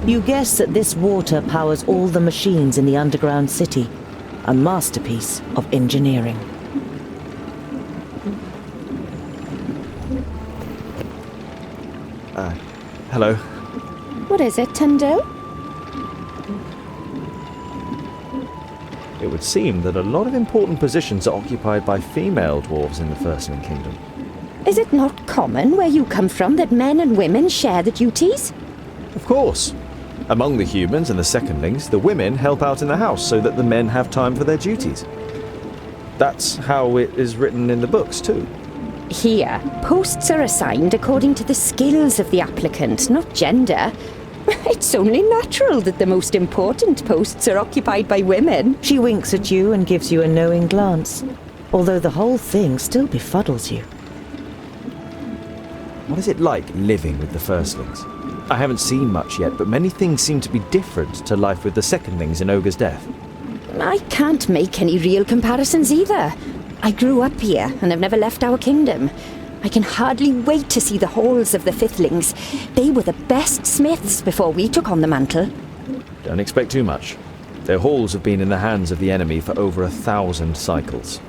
You guess that this water powers all the machines in the underground city. A masterpiece of engineering. Hello. What is it, Tundo? It would seem that a lot of important positions are occupied by female dwarves in the Firstling Kingdom. Is it not common where you come from that men and women share the duties? Of course. Among the humans and the secondlings, the women help out in the house so that the men have time for their duties. That's how it is written in the books, too. Here, posts are assigned according to the skills of the applicant, not gender. It's only natural that the most important posts are occupied by women. She winks at you and gives you a knowing glance, although the whole thing still befuddles you. What is it like living with the Firstlings? I haven't seen much yet, but many things seem to be different to life with the Secondlings in Ogre's Death. I can't make any real comparisons either. I grew up here and have never left our kingdom. I can hardly wait to see the halls of the Fiflings. They were the best smiths before we took on the mantle. Don't expect too much. Their halls have been in the hands of the enemy for over 1,000 cycles.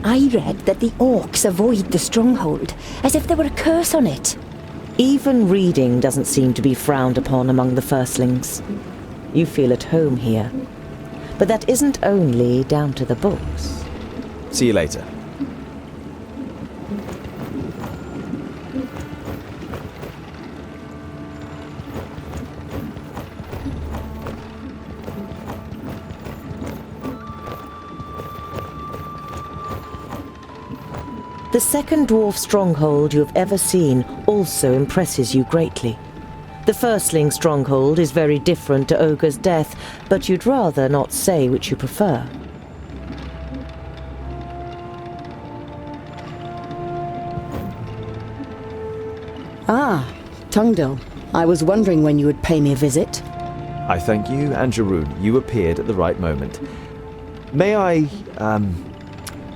I read that the orcs avoid the stronghold, as if there were a curse on it. Even reading doesn't seem to be frowned upon among the Firstlings. You feel at home here. But that isn't only down to the books. See you later. The second dwarf stronghold you have ever seen also impresses you greatly. The Firstling stronghold is very different to Ogre's Death, but you'd rather not say which you prefer. Ah, Tungdil. I was wondering when you would pay me a visit. I thank you, and Jeroen. You appeared at the right moment. May I,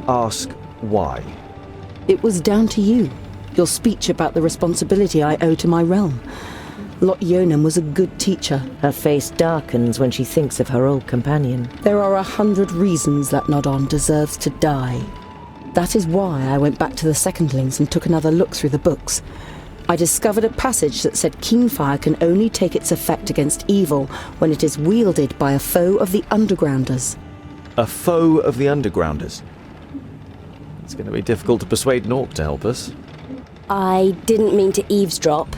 ask why? It was down to you. Your speech about the responsibility I owe to my realm. Lot Yonan was a good teacher. Her face darkens when she thinks of her old companion. There are 100 reasons that Nodon deserves to die. That is why I went back to the Secondlings and took another look through the books. I discovered a passage that said Keenfire can only take its effect against evil when it is wielded by a foe of the Undergrounders. A foe of the Undergrounders? It's going to be difficult to persuade an orc to help us. I didn't mean to eavesdrop,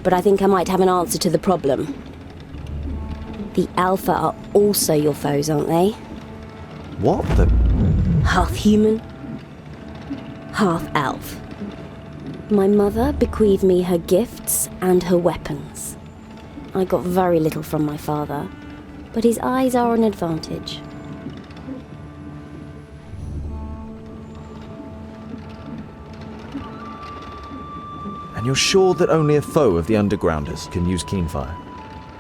but I think I might have an answer to the problem. The Alpha are also your foes, aren't they? What the... Half human, half elf. My mother bequeathed me her gifts and her weapons. I got very little from my father, but his eyes are an advantage. And you're sure that only a foe of the Undergrounders can use Keenfire?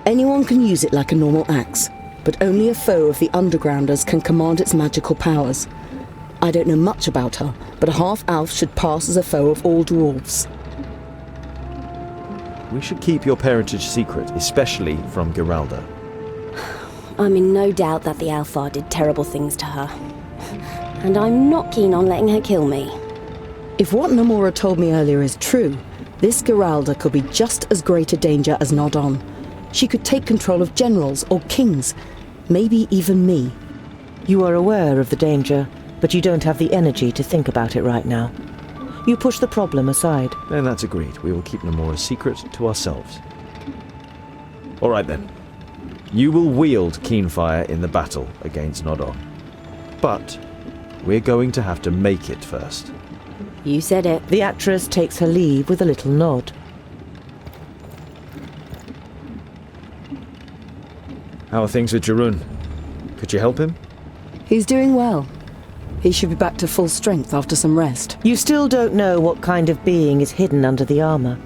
Anyone can use it like a normal axe, but only a foe of the Undergrounders can command its magical powers. I don't know much about her, but a half-elf should pass as a foe of all dwarves. We should keep your parentage secret, especially from Geralda. I'm in no doubt that the Alpha did terrible things to her. And I'm not keen on letting her kill me. If what Namora told me earlier is true, this Geralda could be just as great a danger as Nodon. She could take control of generals or kings, maybe even me. You are aware of the danger, but you don't have the energy to think about it right now. You push the problem aside. Then that's agreed. We will keep Namora's secret to ourselves. All right then. You will wield Keenfire in the battle against Nodon. But we're going to have to make it first. You said it. The actress takes her leave with a little nod. How are things with Jeroen? Could you help him? He's doing well. He should be back to full strength after some rest. You still don't know what kind of being is hidden under the armor,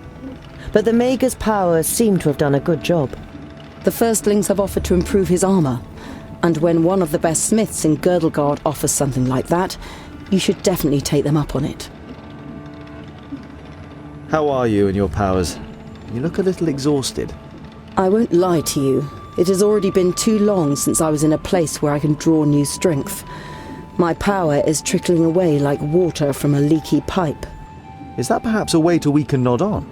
but the Mager's powers seem to have done a good job. The Firstlings have offered to improve his armor, and when one of the best smiths in Girdlegard offers something like that, you should definitely take them up on it. How are you and your powers? You look a little exhausted. I won't lie to you. It has already been too long since I was in a place where I can draw new strength. My power is trickling away like water from a leaky pipe. Is that perhaps a way to weaken Nod On?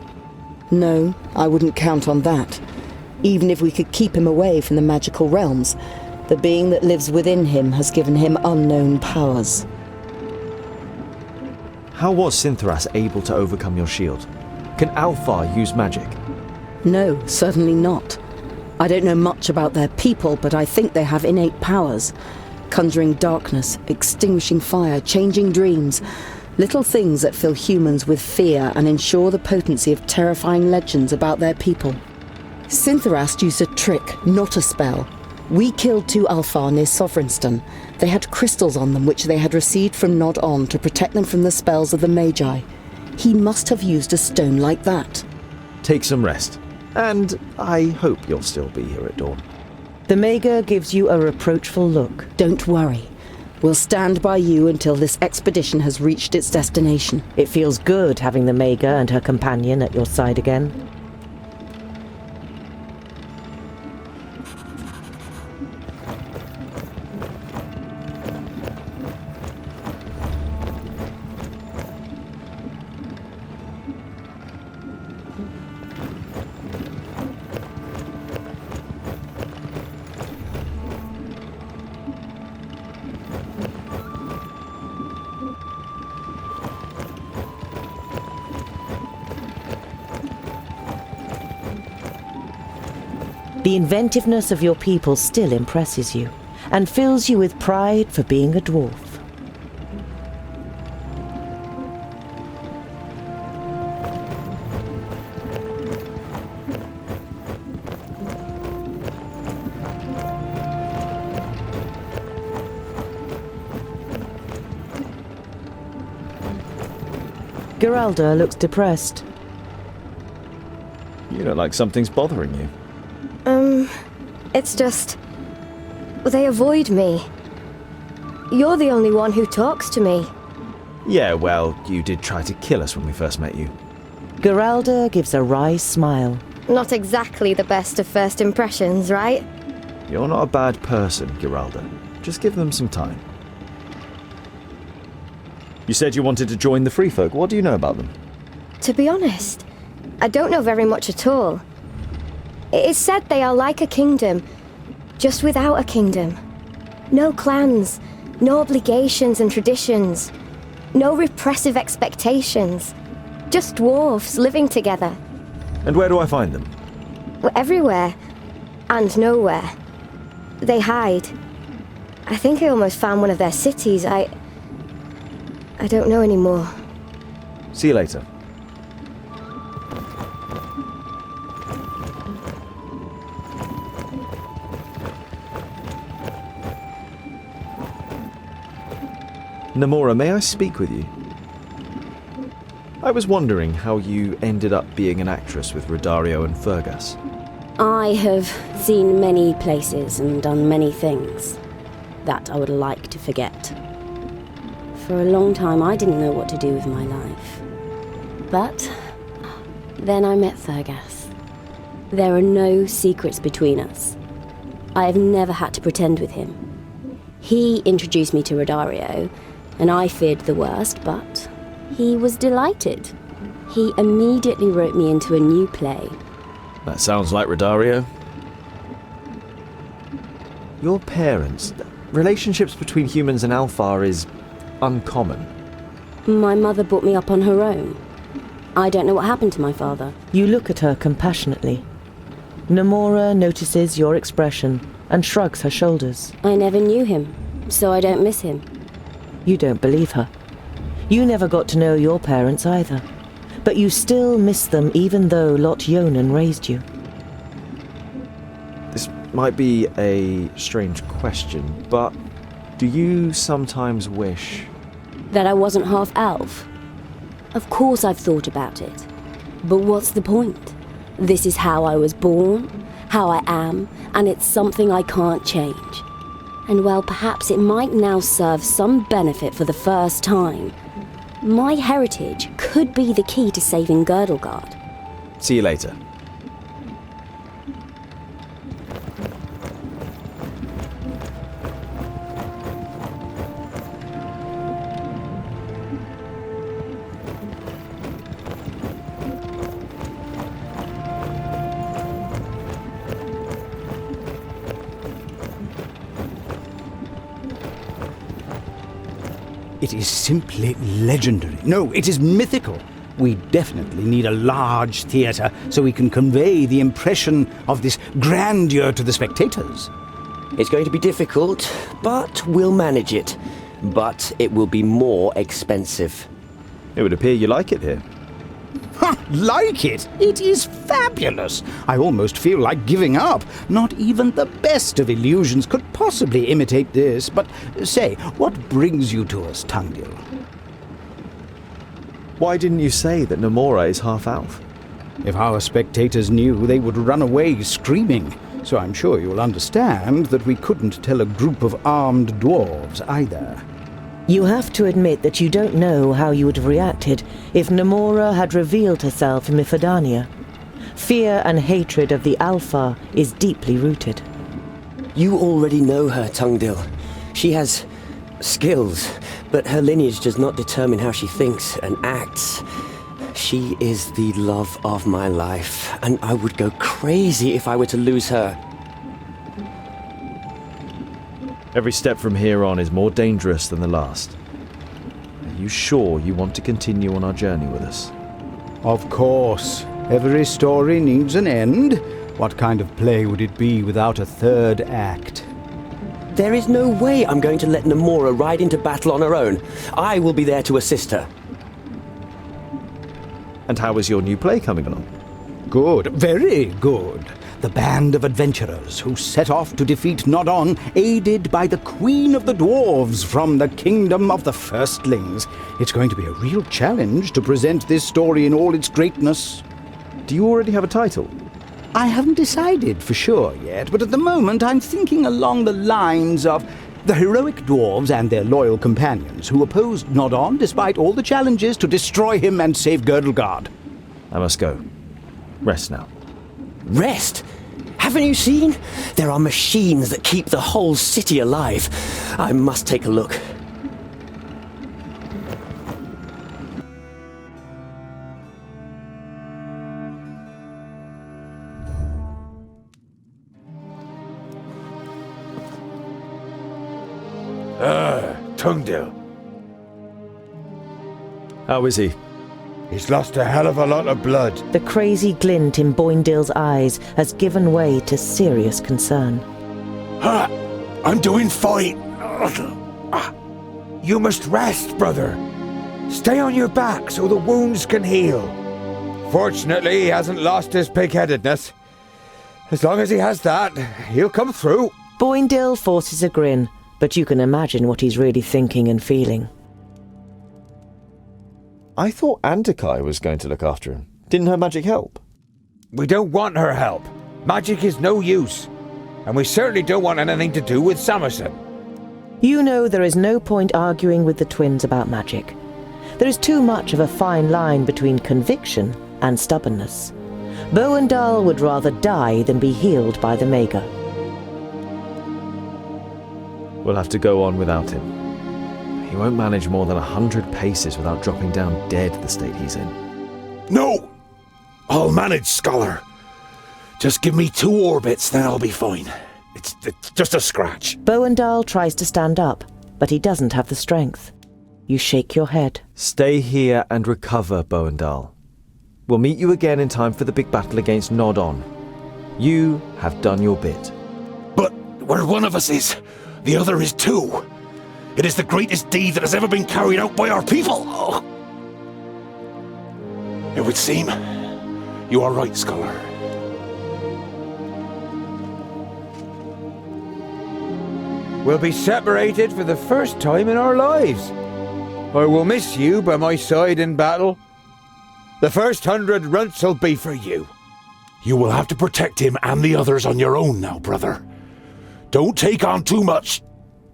No, I wouldn't count on that. Even if we could keep him away from the magical realms, the being that lives within him has given him unknown powers. How was Sinthras able to overcome your shield? Can Alfar use magic? No, certainly not. I don't know much about their people, but I think they have innate powers. Conjuring darkness, extinguishing fire, changing dreams. Little things that fill humans with fear and ensure the potency of terrifying legends about their people. Sinthrast used a trick, not a spell. We killed 2 Alfar near Sovereignstone. They had crystals on them which they had received from Nod On to protect them from the spells of the Magi. He must have used a stone like that. Take some rest. And I hope you'll still be here at dawn. The Mager gives you a reproachful look. Don't worry. We'll stand by you until this expedition has reached its destination. It feels good having the Mager and her companion at your side again. The inventiveness of your people still impresses you, and fills you with pride for being a dwarf. Geralda looks depressed. You look like something's bothering you. It's just... they avoid me. You're the only one who talks to me. Yeah, well, you did try to kill us when we first met you. Geralda gives a wry smile. Not exactly the best of first impressions, right? You're not a bad person, Geralda. Just give them some time. You said you wanted to join the Free Folk. What do you know about them? To be honest, I don't know very much at all. It is said they are like a kingdom, just without a kingdom. No clans, no obligations and traditions, no repressive expectations. Just dwarves living together. And where do I find them? Well, everywhere, and nowhere. They hide. I think I almost found one of their cities. I don't know anymore. See you later. Namora, may I speak with you? I was wondering how you ended up being an actress with Rodario and Fergus. I have seen many places and done many things that I would like to forget. For a long time I didn't know what to do with my life. But then I met Fergus. There are no secrets between us. I have never had to pretend with him. He introduced me to Rodario, and I feared the worst, but he was delighted. He immediately wrote me into a new play. That sounds like Rodario. Your parents, relationships between humans and Alfar is uncommon. My mother brought me up on her own. I don't know what happened to my father. You look at her compassionately. Namora notices your expression and shrugs her shoulders. I never knew him, so I don't miss him. You don't believe her. You never got to know your parents either, but you still miss them even though Lot Yonan raised you. This might be a strange question, but do you sometimes wish... That I wasn't half elf? Of course I've thought about it. But what's the point? This is how I was born, how I am, and it's something I can't change. And well, perhaps it might now serve some benefit for the first time. My heritage could be the key to saving Girdlegard. See you later. It is simply legendary. No, it is mythical. We definitely need a large theatre so we can convey the impression of this grandeur to the spectators. It's going to be difficult, but we'll manage it. But it will be more expensive. It would appear you like it here. Ha! Like it? It is fabulous. I almost feel like giving up. Not even the best of illusions could possibly imitate this. But say, what brings you to us, Tungdil? Why didn't you say that Namora is half-elf? If our spectators knew, they would run away screaming. So I'm sure you'll understand that we couldn't tell a group of armed dwarves either. You have to admit that you don't know how you would have reacted if Namora had revealed herself in Mifadania. Fear and hatred of the Alpha is deeply rooted. You already know her, Tungdil. She has skills, but her lineage does not determine how she thinks and acts. She is the love of my life, and I would go crazy if I were to lose her. Every step from here on is more dangerous than the last. Are you sure you want to continue on our journey with us? Of course. Every story needs an end. What kind of play would it be without a third act? There is no way I'm going to let Namora ride into battle on her own. I will be there to assist her. And how is your new play coming along? Good, very good. The band of adventurers who set off to defeat Nodon, aided by the Queen of the Dwarves from the Kingdom of the Firstlings. It's going to be a real challenge to present this story in all its greatness. Do you already have a title? I haven't decided for sure yet, but at the moment I'm thinking along the lines of the heroic dwarves and their loyal companions who opposed Nodon despite all the challenges to destroy him and save Girdlegard. I must go. Rest now. Rest? Haven't you seen? There are machines that keep the whole city alive. I must take a look. Tungdil. How is he? He's lost a hell of a lot of blood. The crazy glint in Boindale's eyes has given way to serious concern. I'm doing fine. You must rest, brother. Stay on your back so the wounds can heal. Fortunately, he hasn't lost his pig-headedness. As long as he has that, he'll come through. Boindale forces a grin, but you can imagine what he's really thinking and feeling. I thought Andakai was going to look after him. Didn't her magic help? We don't want her help. Magic is no use. And we certainly don't want anything to do with Samerson. You know there is no point arguing with the twins about magic. There is too much of a fine line between conviction and stubbornness. Boindale would rather die than be healed by the Maga. We'll have to go on without him. He won't manage more than 100 paces without dropping down dead the state he's in. No! I'll manage, Scholar. Just give me 2 orbits, then I'll be fine. It's just a scratch. Boindale tries to stand up, but he doesn't have the strength. You shake your head. Stay here and recover, Boindale. We'll meet you again in time for the big battle against Nodon. You have done your bit. But where one of us is, the other is too. It is the greatest deed that has ever been carried out by our people. Oh. It would seem you are right, Scholar. We'll be separated for the first time in our lives. I will miss you by my side in battle. The first 100 runts will be for you. You will have to protect him and the others on your own now, brother. Don't take on too much.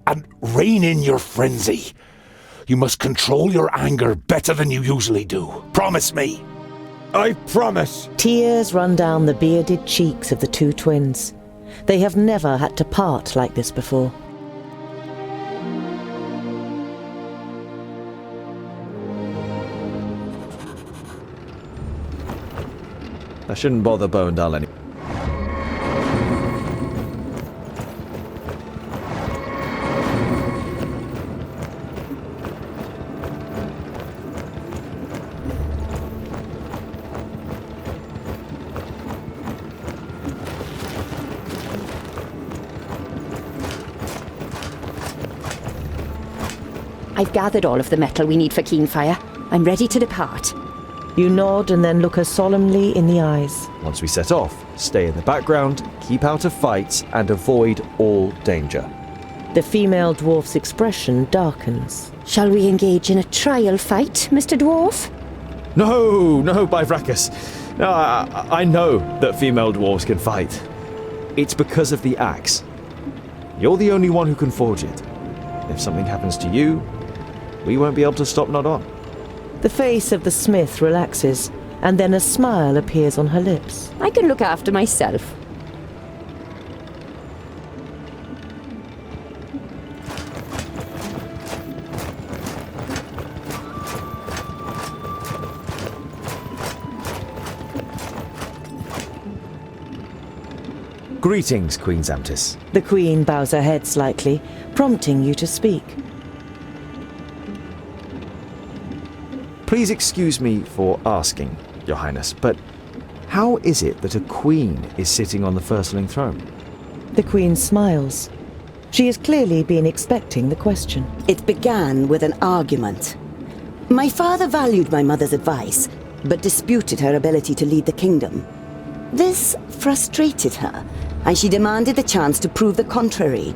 And rein in your frenzy. You must control your anger better than you usually do. Promise me. I promise. Tears run down the bearded cheeks of the two twins. They have never had to part like this before. I shouldn't bother Boindale anymore. I've gathered all of the metal we need for Keenfire. I'm ready to depart. You nod and then look her solemnly in the eyes. Once we set off, stay in the background, keep out of fights, and avoid all danger. The female dwarf's expression darkens. Shall we engage in a trial fight, Mr. Dwarf? No, Bifracus. No, I know that female dwarves can fight. It's because of the axe. You're the only one who can forge it. If something happens to you, we won't be able to stop Nodon. The face of the smith relaxes, and then a smile appears on her lips. I can look after myself. Greetings, Queen Zamtis. The queen bows her head slightly, prompting you to speak. Please excuse me for asking, Your Highness, but how is it that a queen is sitting on the firstling throne? The queen smiles. She has clearly been expecting the question. It began with an argument. My father valued my mother's advice, but disputed her ability to lead the kingdom. This frustrated her, and she demanded the chance to prove the contrary.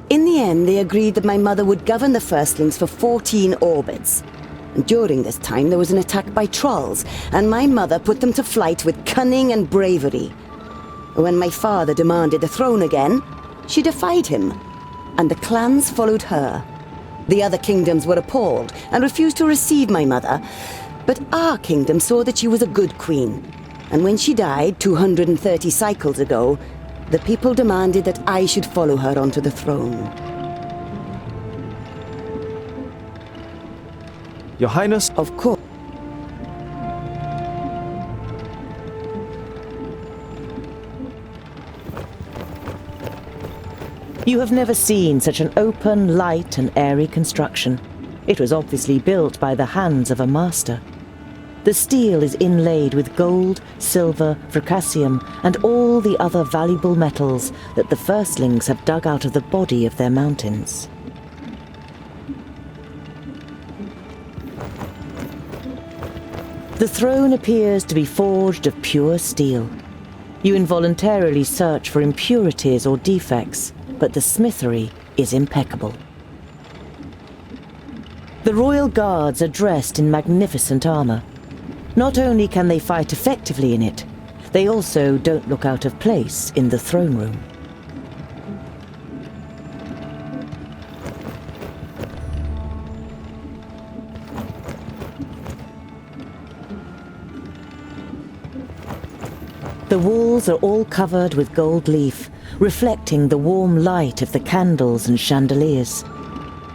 In the end, they agreed that my mother would govern the firstlings for 14 orbits. During this time, there was an attack by trolls, and my mother put them to flight with cunning and bravery. When my father demanded the throne again, she defied him, and the clans followed her. The other kingdoms were appalled and refused to receive my mother, but our kingdom saw that she was a good queen. And when she died 230 cycles ago, the people demanded that I should follow her onto the throne. Your Highness, Of course. You have never seen such an open, light and airy construction. It was obviously built by the hands of a master. The steel is inlaid with gold, silver, vercassium, and all the other valuable metals that the firstlings have dug out of the body of their mountains. The throne appears to be forged of pure steel. You involuntarily search for impurities or defects, but the smithery is impeccable. The royal guards are dressed in magnificent armor. Not only can they fight effectively in it, they also don't look out of place in the throne room. The walls are all covered with gold leaf, reflecting the warm light of the candles and chandeliers.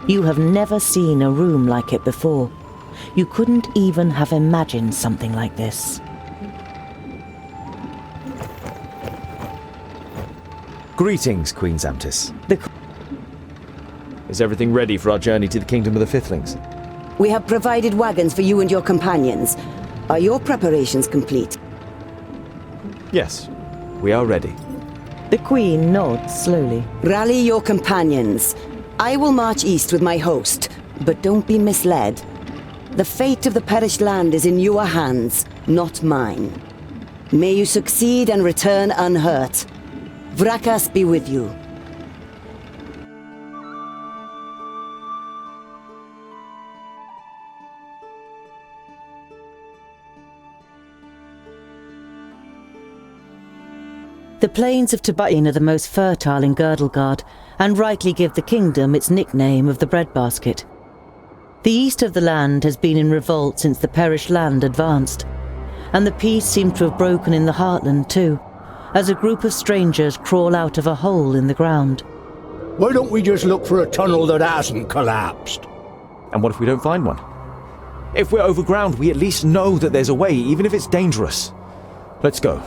You have never seen a room like it before. You couldn't even have imagined something like this. greetings, Queen Zamtis. Is everything ready for our journey to the Kingdom of the Fifthlings? We have provided wagons for you and your companions. Are your preparations complete? Yes, we are ready. The Queen nods slowly. Rally your companions. I will march east with my host, but don't be misled. The fate of the perished land is in your hands, not mine. May you succeed and return unhurt. Vrakas be with you. The plains of Tabain are the most fertile in Girdlegard, and rightly give the kingdom its nickname of the breadbasket. The east of the land has been in revolt since the perished land advanced, and the peace seems to have broken in the heartland too, as a group of strangers crawl out of a hole in the ground. Why don't we just look for a tunnel that hasn't collapsed? And what if we don't find one? If we're overground, we at least know that there's a way, even if it's dangerous. Let's go.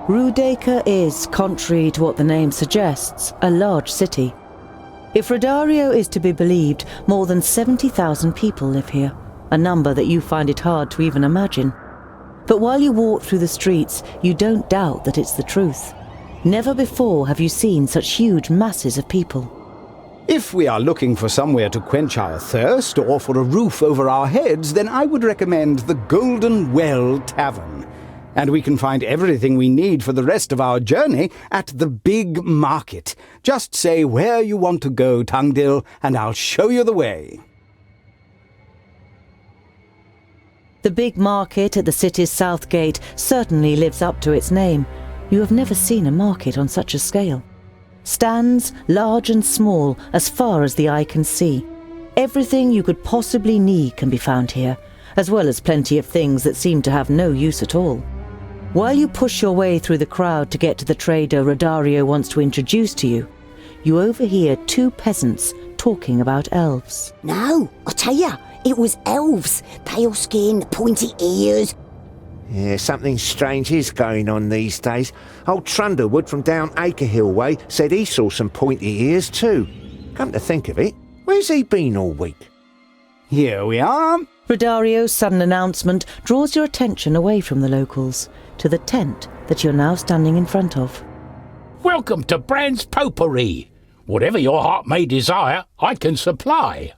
Rudeka is, contrary to what the name suggests, a large city. If Rodario is to be believed, more than 70,000 people live here. a number that you find it hard to even imagine. But while you walk through the streets, you don't doubt that it's the truth. Never before have you seen such huge masses of people. If we are looking for somewhere to quench our thirst or for a roof over our heads, then I would recommend the Golden Well Tavern. And we can find everything we need for the rest of our journey at the Big Market. Just say where you want to go, Tungdill, and I'll show you the way. The Big Market at the city's south gate certainly lives up to its name. You have never seen a market on such a scale. Stands, large and small, as far as the eye can see. Everything you could possibly need can be found here, as well as plenty of things that seem to have no use at all. While you push your way through the crowd to get to the trader Rodario wants to introduce to you, you overhear two peasants talking about elves. No, I tell ya, it was elves. Pale skin, pointy ears. Yeah, something strange is going on these days. Old Trundlewood from down Acrehill way said he saw some pointy ears too. Come to think of it, where's he been all week? Here we are. Rodario's sudden announcement draws your attention away from the locals to the tent that you're now standing in front of. Welcome to Brand's Potpourri. Whatever your heart may desire, I can supply.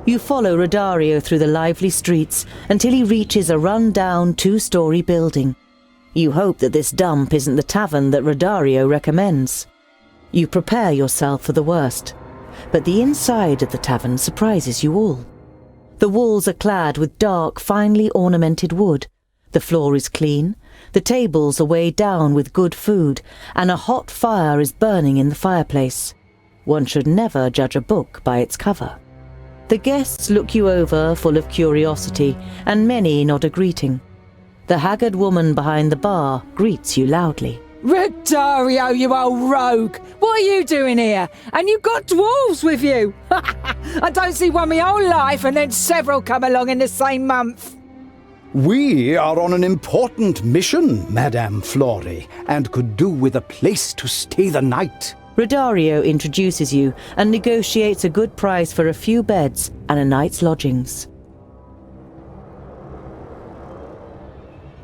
You follow Rodario through the lively streets until he reaches a run-down two-story building. You hope that this dump isn't the tavern that Rodario recommends. You prepare yourself for the worst, but the inside of the tavern surprises you all. The walls are clad with dark, finely ornamented wood. The floor is clean, the tables are weighed down with good food, and a hot fire is burning in the fireplace. One should never judge a book by its cover. The guests look you over full of curiosity, and many nod a greeting. The haggard woman behind the bar greets you loudly. Rodario, you old rogue! What are you doing here? And you've got dwarves with you! I don't see one my whole life and then several come along in the same month. We are on an important mission, Madame Flori, and could do with a place to stay the night. Rodario introduces you and negotiates a good price for a few beds and a night's lodgings.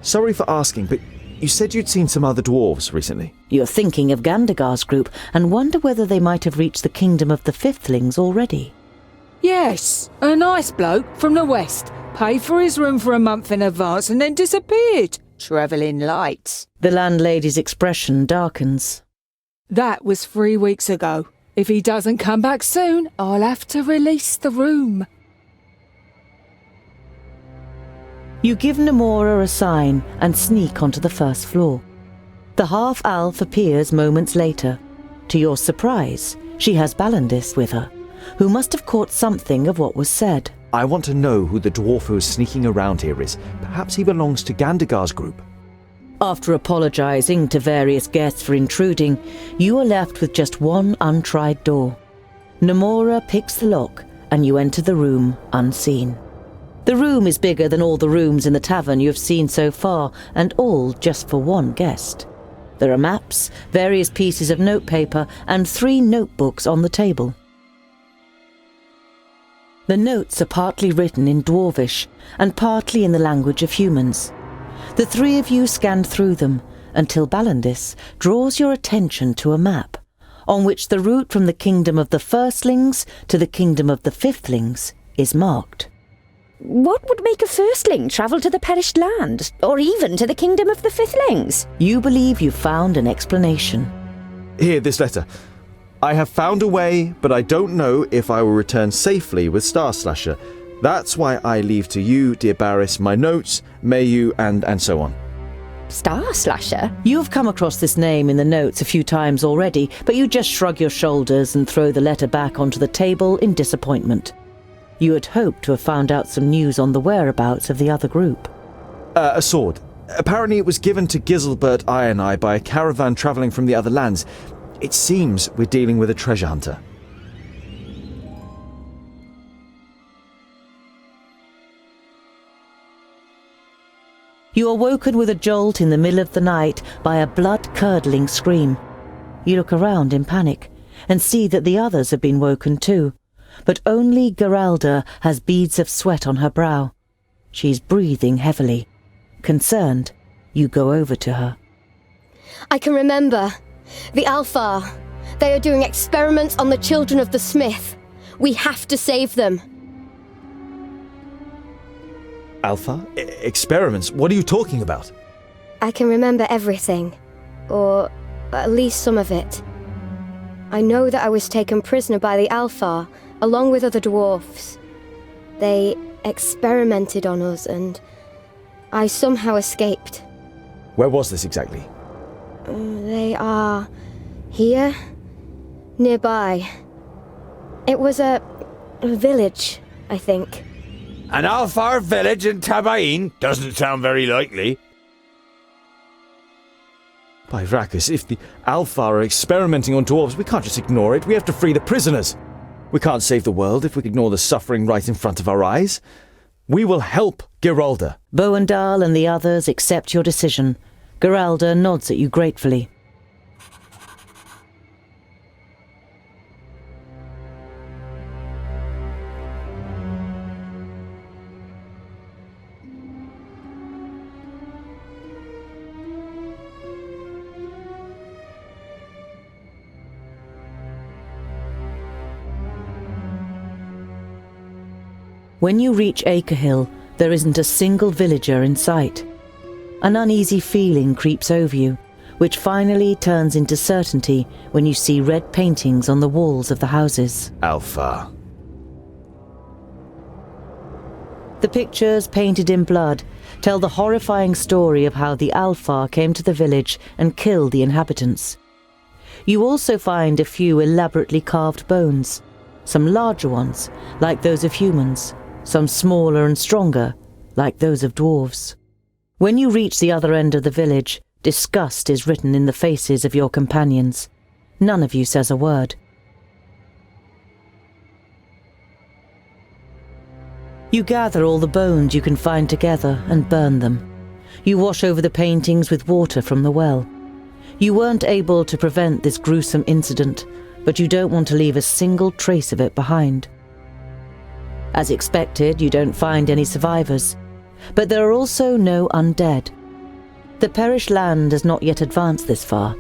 Sorry for asking, but you said you'd seen some other dwarves recently. You're thinking of Gandagar's group and wonder whether they might have reached the kingdom of the Fifthlings already. Yes, a nice bloke from the west. Paid for his room for a month in advance and then disappeared. Travelling lights. The landlady's expression darkens. That was 3 weeks ago. If he doesn't come back soon, I'll have to release the room. You give Namora a sign and sneak onto the first floor. The half-elf appears moments later. To your surprise, she has Balandis with her, who must have caught something of what was said. I want to know who the dwarf who is sneaking around here is. Perhaps he belongs to Gandagar's group. After apologising to various guests for intruding, you are left with just one untried door. Namora picks the lock and you enter the room unseen. The room is bigger than all the rooms in the tavern you have seen so far, and all just for one guest. There are maps, various pieces of notepaper, and 3 notebooks on the table. The notes are partly written in Dwarvish and partly in the language of humans. The 3 of you scan through them until Balandis draws your attention to a map on which the route from the kingdom of the Firstlings to the kingdom of the Fifthlings is marked. What would make a firstling travel to the perished land, or even to the kingdom of the Fifthlings? You believe you've found an explanation. Here, this letter. I have found a way, but I don't know if I will return safely with Star Slasher. That's why I leave to you, dear Barris, my notes, may you, and so on. Star Slasher? You have come across this name in the notes a few times already, but you just shrug your shoulders and throw the letter back onto the table in disappointment. You had hoped to have found out some news on the whereabouts of the other group. A sword. Apparently it was given to Giselbert I and I by a caravan travelling from the other lands. It seems we're dealing with a treasure hunter. You are woken with a jolt in the middle of the night by a blood-curdling scream. You look around in panic and see that the others have been woken too, but only Geralda has beads of sweat on her brow. She's breathing heavily. Concerned, you go over to her. I can remember. The Alfar. They are doing experiments on the children of the Smith. We have to save them. Alpha? Experiments? What are you talking about? I can remember everything. Or at least some of it. I know that I was taken prisoner by the Alfar, along with other dwarfs. They experimented on us and I somehow escaped. Where was this exactly? They are here, nearby. It was a village, I think. An Alfar village in Tabain? Doesn't sound very likely. By Rakus, if the Alfar are experimenting on dwarves, we can't just ignore it. We have to free the prisoners. We can't save the world if we ignore the suffering right in front of our eyes. We will help Geralda. Boandal and the others accept your decision. Geralda nods at you gratefully. When you reach Acrehill, there isn't a single villager in sight. An uneasy feeling creeps over you, which finally turns into certainty when you see red paintings on the walls of the houses. Alpha. The pictures, painted in blood, tell the horrifying story of how the Alfar came to the village and killed the inhabitants. You also find a few elaborately carved bones, some larger ones, like those of humans, some smaller and stronger, like those of dwarves. When you reach the other end of the village, disgust is written in the faces of your companions. None of you says a word. You gather all the bones you can find together and burn them. You wash over the paintings with water from the well. You weren't able to prevent this gruesome incident, but you don't want to leave a single trace of it behind. As expected, you don't find any survivors, but there are also no undead. The perished land has not yet advanced this far.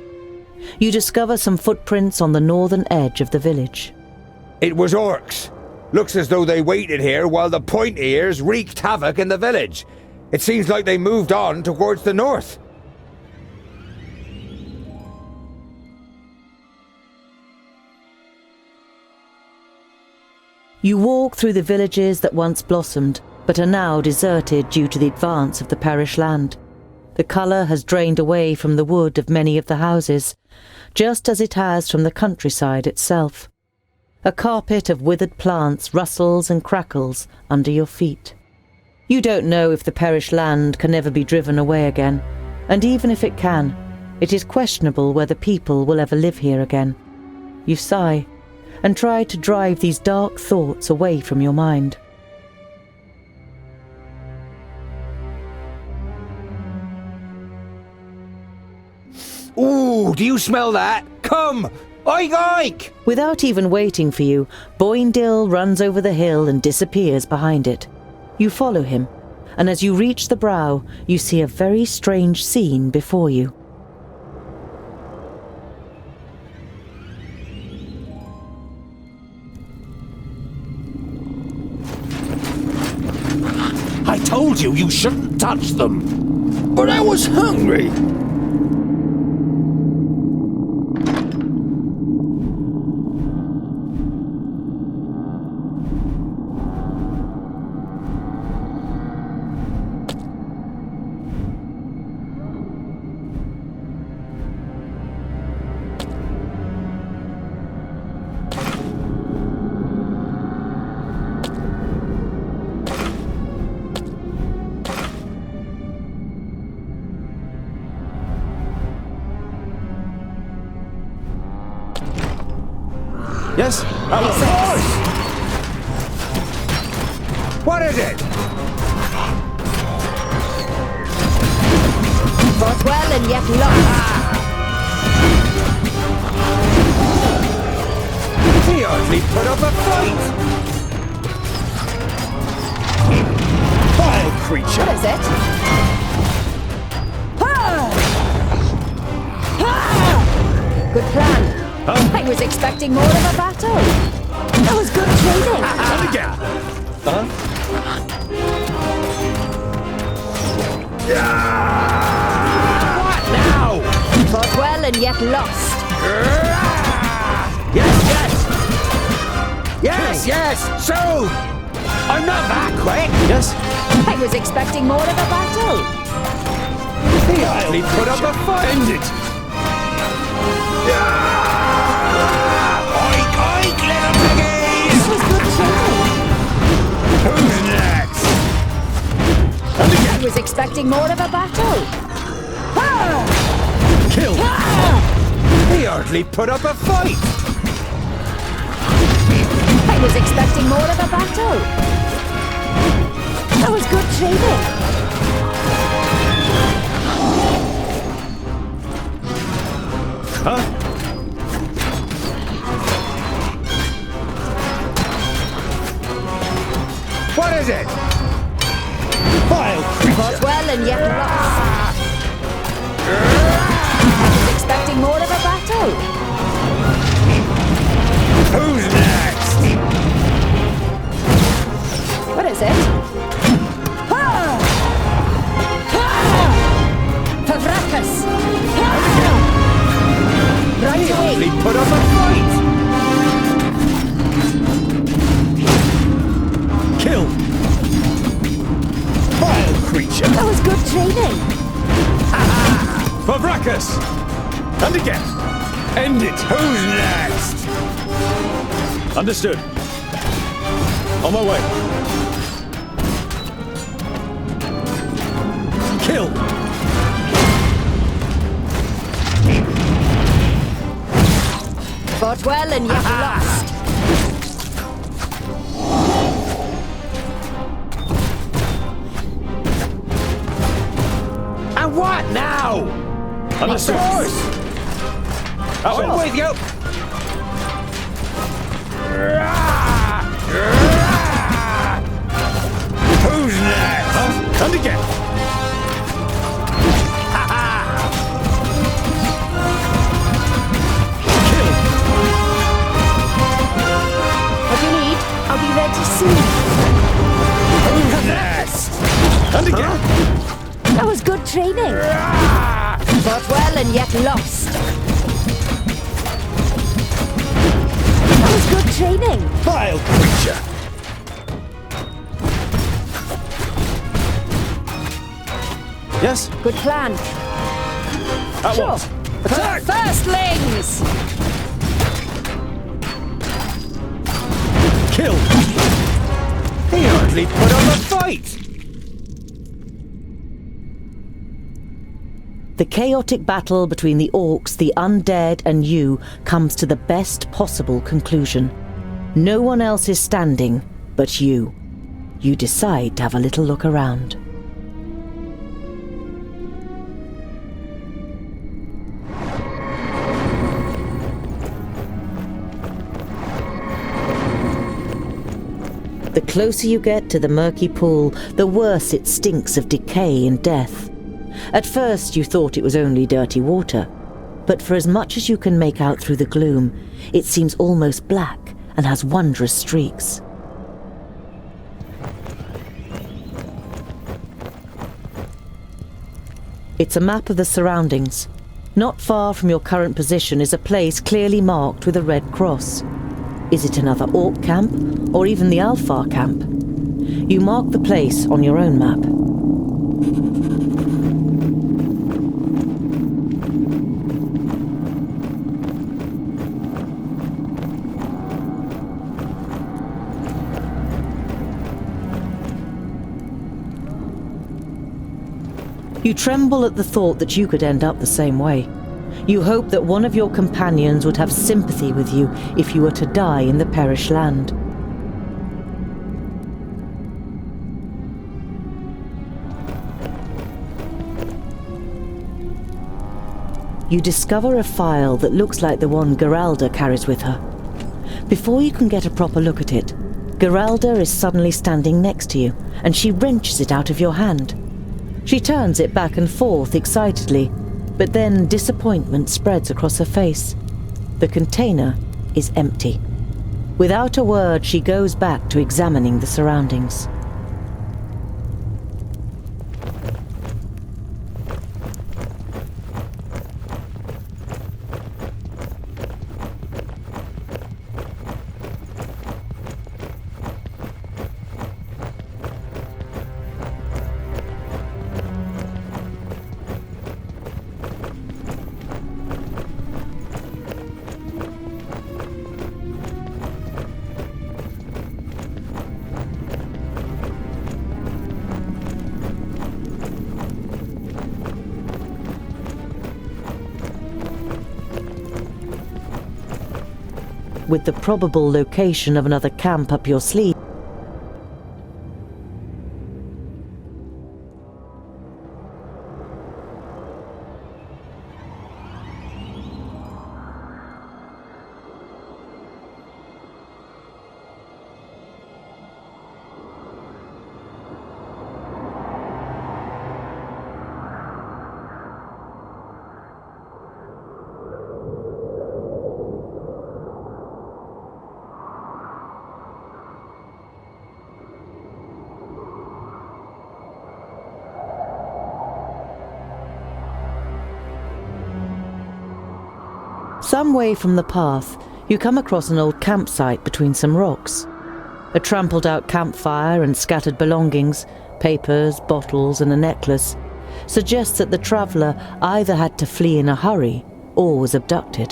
You discover some footprints on the northern edge of the village. It was orcs. Looks as though they waited here while the pointy ears wreaked havoc in the village. It seems like they moved on towards the north. You walk through the villages that once blossomed, but are now deserted due to the advance of the perished land. The colour has drained away from the wood of many of the houses, just as it has from the countryside itself. A carpet of withered plants rustles and crackles under your feet. You don't know if the perished land can ever be driven away again, and even if it can, it is questionable whether people will ever live here again. You sigh and try to drive these dark thoughts away from your mind. Ooh, do you smell that? Come! Oink, oink! Without even waiting for you, Boindil runs over the hill and disappears behind it. You follow him, and as you reach the brow, you see a very strange scene before you. I told you you shouldn't touch them. But I was hungry. Yes? At Of once. course! What is it? Fought well and yet lost. He hardly put up a fight! Vile creature! What is it? Good plan. I was expecting more of a battle. That was good trading. And again. What now? Fought well and yet lost. Yes, yes! Yes, yes! So! I'm not that quick! Yes? I was expecting more of a battle. He hardly put up a fight! End it. Oink, oink, little piggies! That was good trading. Who's next? And again. I was expecting more of a battle. Kill. He hardly put up a fight! I was expecting more of a battle. That was good trading. Huh? What is it? Vile creature! Fought well and yet lost. I was expecting more of a battle. Who's next? What is it? Pavrakas! Right He hardly away! put up a fight! Kill. Vile creature! That was good trading. Pavrakas. And again. End it. Who's next? Understood. On my way. Kill. Fought well and yet lost. And what now? Understood. Of course! At I'm once. with you! Who's next? Huh? And again. Kill. What do you need? I'll be ready soon. Who's next? And again. That was good trading. Fought well and yet lost. That was good trading. Vile creature! Yes? Good plan. At Sure. once. Attack! Firstlings! Kill. He hardly put up a fight! The chaotic battle between the orcs, the undead, and you comes to the best possible conclusion. No one else is standing but you. You decide to have a little look around. The closer you get to the murky pool, the worse it stinks of decay and death. At first you thought it was only dirty water, but for as much as you can make out through the gloom, it seems almost black and has wondrous streaks. It's a map of the surroundings. Not far from your current position is a place clearly marked with a red cross. Is it another orc camp, or even the Alfar camp? You mark the place on your own map. You tremble at the thought that you could end up the same way. You hope that one of your companions would have sympathy with you if you were to die in the Perish land. You discover a file that looks like the one Geralda carries with her. Before you can get a proper look at it, Geralda is suddenly standing next to you, and she wrenches it out of your hand. She turns it back and forth excitedly, but then disappointment spreads across her face. The container is empty. Without a word, she goes back to examining the surroundings. With the probable location of another camp up your sleeve, some way from the path, you come across an old campsite between some rocks. A trampled-out campfire and scattered belongings, papers, bottles and a necklace, suggests that the traveller either had to flee in a hurry or was abducted.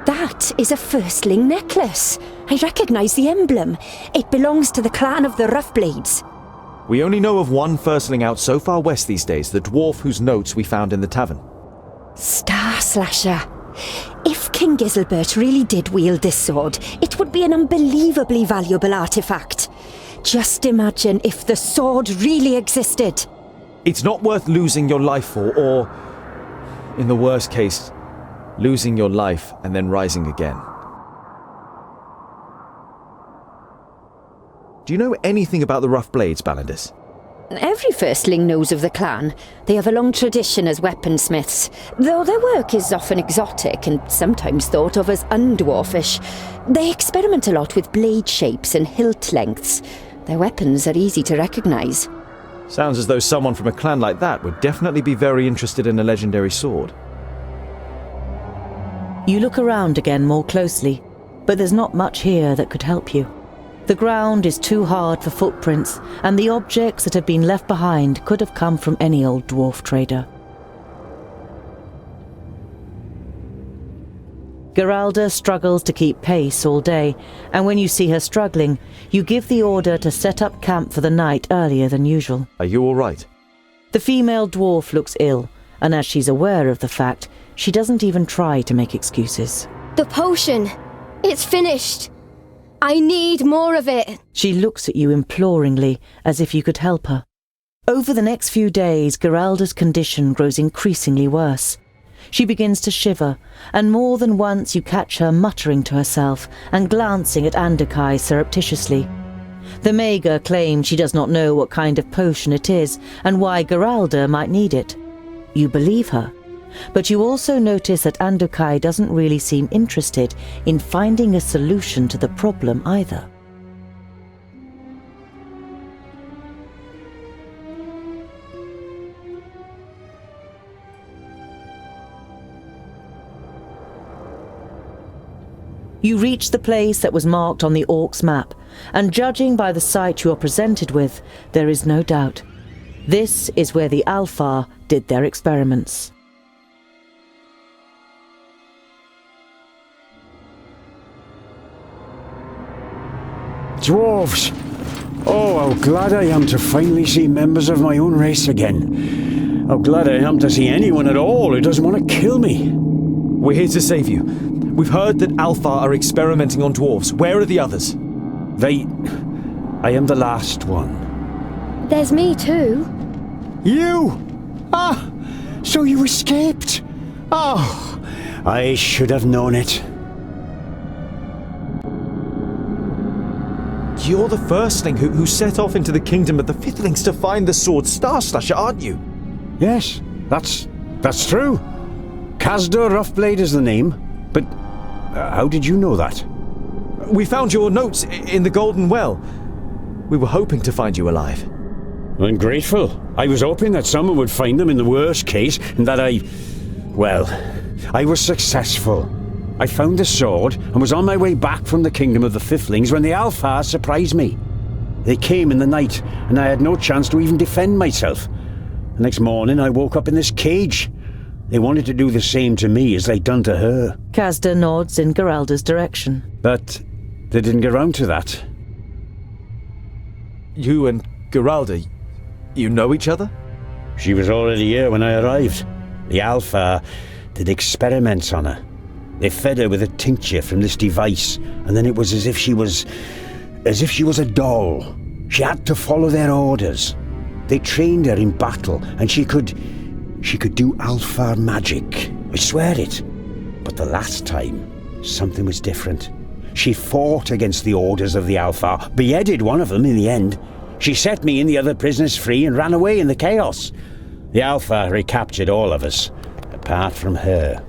That is a firstling necklace. I recognise the emblem. It belongs to the clan of the Roughblades. We only know of one firstling out so far west these days, the dwarf whose notes we found in the tavern. Star Slasher. If King Giselbert really did wield this sword, it would be an unbelievably valuable artifact. Just imagine if the sword really existed. It's not worth losing your life for, or, in the worst case, losing your life and then rising again. Do you know anything about the Rough Blades, Balandis? Every firstling knows of the clan. They have a long tradition as weaponsmiths, though their work is often exotic and sometimes thought of as undwarfish. They experiment a lot with blade shapes and hilt lengths. Their weapons are easy to recognise. Sounds as though someone from a clan like that would definitely be very interested in a legendary sword. You look around again more closely, but there's not much here that could help you. The ground is too hard for footprints, and the objects that have been left behind could have come from any old dwarf trader. Geralda struggles to keep pace all day, and when you see her struggling, you give the order to set up camp for the night earlier than usual. Are you all right? The female dwarf looks ill, and as she's aware of the fact, she doesn't even try to make excuses. The potion! It's finished! I need more of it! She looks at you imploringly, as if you could help her. Over the next few days, Geralda's condition grows increasingly worse. She begins to shiver, and more than once you catch her muttering to herself and glancing at Andukai surreptitiously. The Mager claims she does not know what kind of potion it is and why Geralda might need it. You believe her, but you also notice that Andukai doesn't really seem interested in finding a solution to the problem either. You reach the place that was marked on the Orc's map, and judging by the sight you are presented with, there is no doubt. This is where the Alfar did their experiments. Dwarves! Oh, how glad I am to finally see members of my own race again. How glad I am to see anyone at all who doesn't want to kill me. We're here to save you. We've heard that Alpha are experimenting on dwarves. Where are the others? I am the last one. There's me too. You? Ah! So you escaped? Oh, I should have known it. You're the firstling who set off into the kingdom of the Fiflings to find the sword Star Slasher, aren't you? Yes, that's true. Castor Roughblade is the name, but how did you know that? We found your notes in the Golden Well. We were hoping to find you alive. I'm grateful. I was hoping that someone would find them in the worst case, and that I was successful. I found the sword and was on my way back from the kingdom of the Fiflings when the Alpha surprised me. They came in the night, and I had no chance to even defend myself. The next morning I woke up in this cage. They wanted to do the same to me as they'd done to her. Castor nods in Geralda's direction. But they didn't get round to that. You and Geralda, you know each other? She was already here when I arrived. The Alpha did experiments on her. They fed her with a tincture from this device, and then it was as if she was a doll. She had to follow their orders. They trained her in battle, and she could do Alpha magic. I swear it. But the last time, something was different. She fought against the orders of the Alpha, beheaded one of them in the end. She set me and the other prisoners free and ran away in the chaos. The Alpha recaptured all of us, apart from her.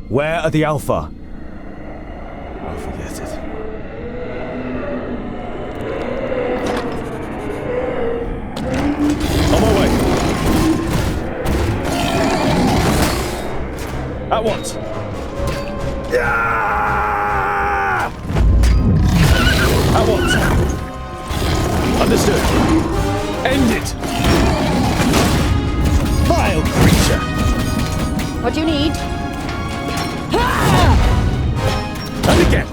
Where are the Alpha? Oh, forget it. On my way. At once. At once. Understood. End it. Vile creature. What do you need? And again.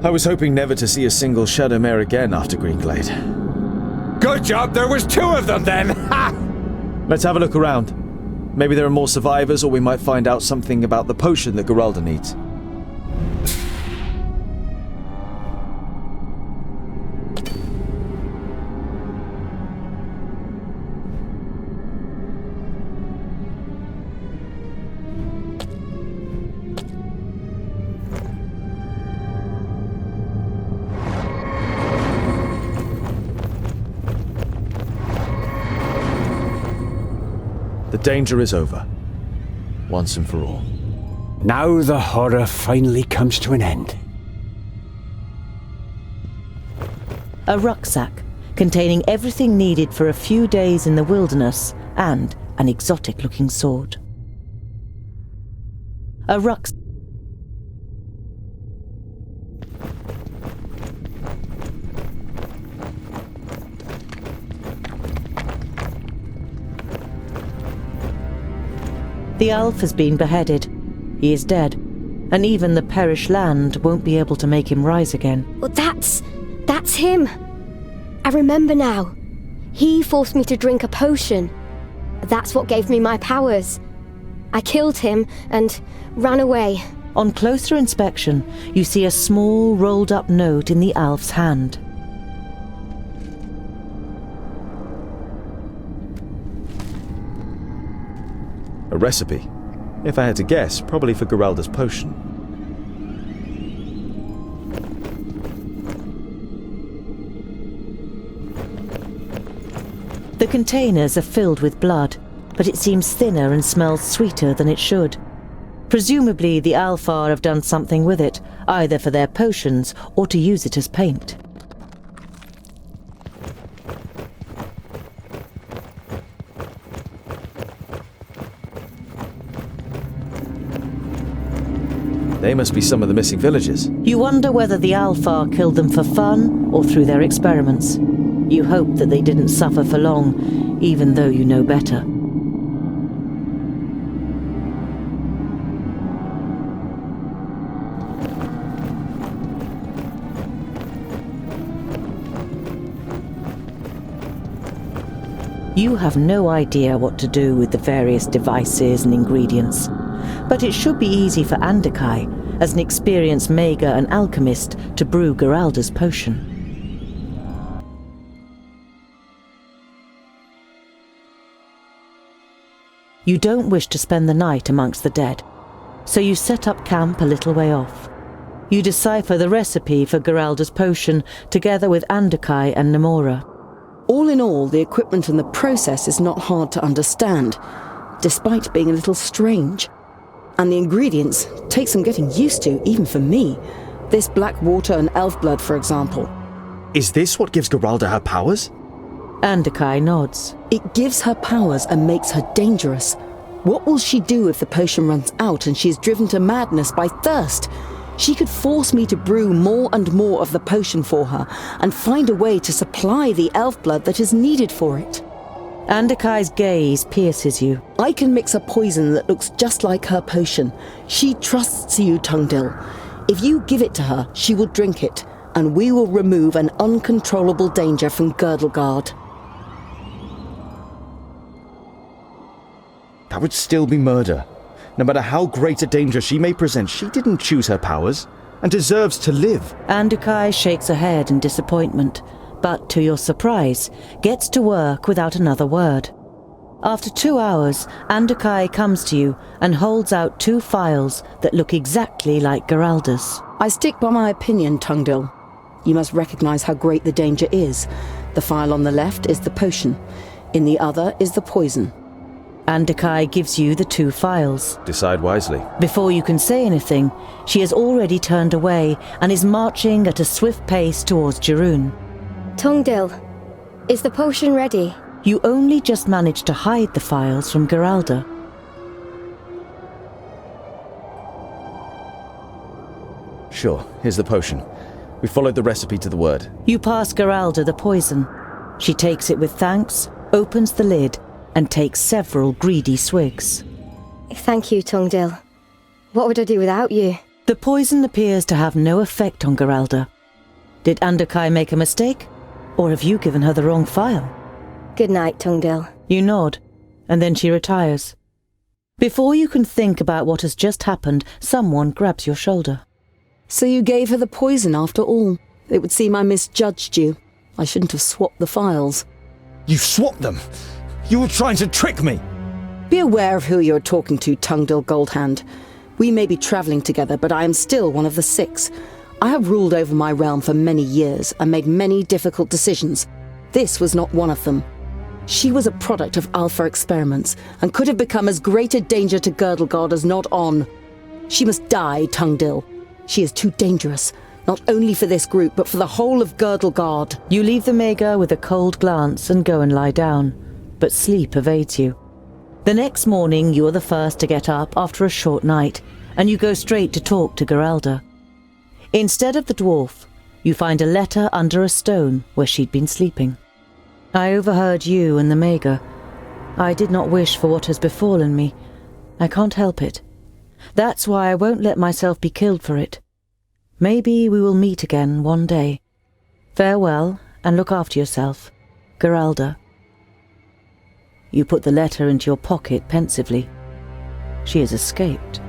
I was hoping never to see a single Shadowmare again after Greenglade. Good job, there was 2 of them then! Ha! Let's have a look around. Maybe there are more survivors, or we might find out something about the potion that Geralda needs. The danger is over, once and for all. Now the horror finally comes to an end. A rucksack containing everything needed for a few days in the wilderness and an exotic-looking sword. A rucksack. The elf has been beheaded. He is dead, and even the perished land won't be able to make him rise again. Well, that's him. I remember now. He forced me to drink a potion. That's what gave me my powers. I killed him and ran away. On closer inspection, you see a small rolled-up note in the elf's hand. A recipe. If I had to guess, probably for Geralda's potion. The containers are filled with blood, but it seems thinner and smells sweeter than it should. Presumably the Alfar have done something with it, either for their potions or to use it as paint. They must be some of the missing villagers. You wonder whether the Alfar killed them for fun or through their experiments. You hope that they didn't suffer for long, even though you know better. You have no idea what to do with the various devices and ingredients, but it should be easy for Andakai, as an experienced mager and alchemist, to brew Geralda's potion. You don't wish to spend the night amongst the dead, so you set up camp a little way off. You decipher the recipe for Geralda's potion together with Andakai and Namora. All in all, the equipment and the process is not hard to understand, despite being a little strange. And the ingredients take some getting used to, even for me. This black water and elf blood, for example. Is this what gives Geralda her powers? Andakai nods. It gives her powers and makes her dangerous. What will she do if the potion runs out and she is driven to madness by thirst? She could force me to brew more and more of the potion for her and find a way to supply the elf blood that is needed for it. Andakai's gaze pierces you. I can mix a poison that looks just like her potion. She trusts you, Tungdil. If you give it to her, she will drink it, and we will remove an uncontrollable danger from Girdlegard. That would still be murder. No matter how great a danger she may present, she didn't choose her powers, and deserves to live. Andakai shakes her head in disappointment, but to your surprise, gets to work without another word. After 2 hours, Andakai comes to you and holds out 2 phials that look exactly like Geralda's. I stick by my opinion, Tungdil. You must recognize how great the danger is. The phial on the left is the potion. In the other is the poison. Andakai gives you the 2 phials. Decide wisely. Before you can say anything, she has already turned away and is marching at a swift pace towards Jeroen. Tungdil, is the potion ready? You only just managed to hide the phials from Geralda. Sure, here's the potion. We followed the recipe to the word. You pass Geralda the poison. She takes it with thanks, opens the lid, and takes several greedy swigs. Thank you, Tungdil. What would I do without you? The poison appears to have no effect on Geralda. Did Andakai make a mistake? Or have you given her the wrong phial? Good night, Tungdil. You nod, and then she retires. Before you can think about what has just happened, someone grabs your shoulder. So you gave her the poison after all. It would seem I misjudged you. I shouldn't have swapped the phials. You swapped them! You were trying to trick me! Be aware of who you're talking to, Tungdil Goldhand. We may be travelling together, but I am still one of the 6. I have ruled over my realm for many years and made many difficult decisions. This was not one of them. She was a product of Alpha experiments and could have become as great a danger to Girdlegard as Not On. She must die, Tungdil. She is too dangerous, not only for this group, but for the whole of Girdlegard. You leave the Mager with a cold glance and go and lie down, but sleep evades you. The next morning you are the first to get up after a short night, and you go straight to talk to Geralda. Instead of the dwarf, you find a letter under a stone where she'd been sleeping. I overheard you and the Mager. I did not wish for what has befallen me. I can't help it. That's why I won't let myself be killed for it. Maybe we will meet again one day. Farewell, and look after yourself. Geralda. You put the letter into your pocket pensively. She has escaped.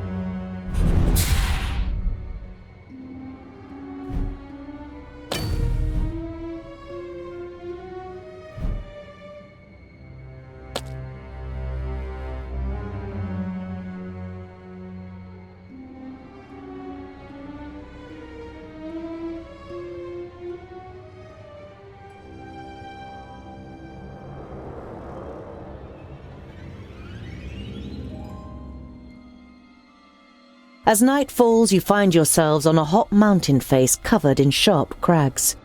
As night falls, you find yourselves on a hot mountain face covered in sharp crags.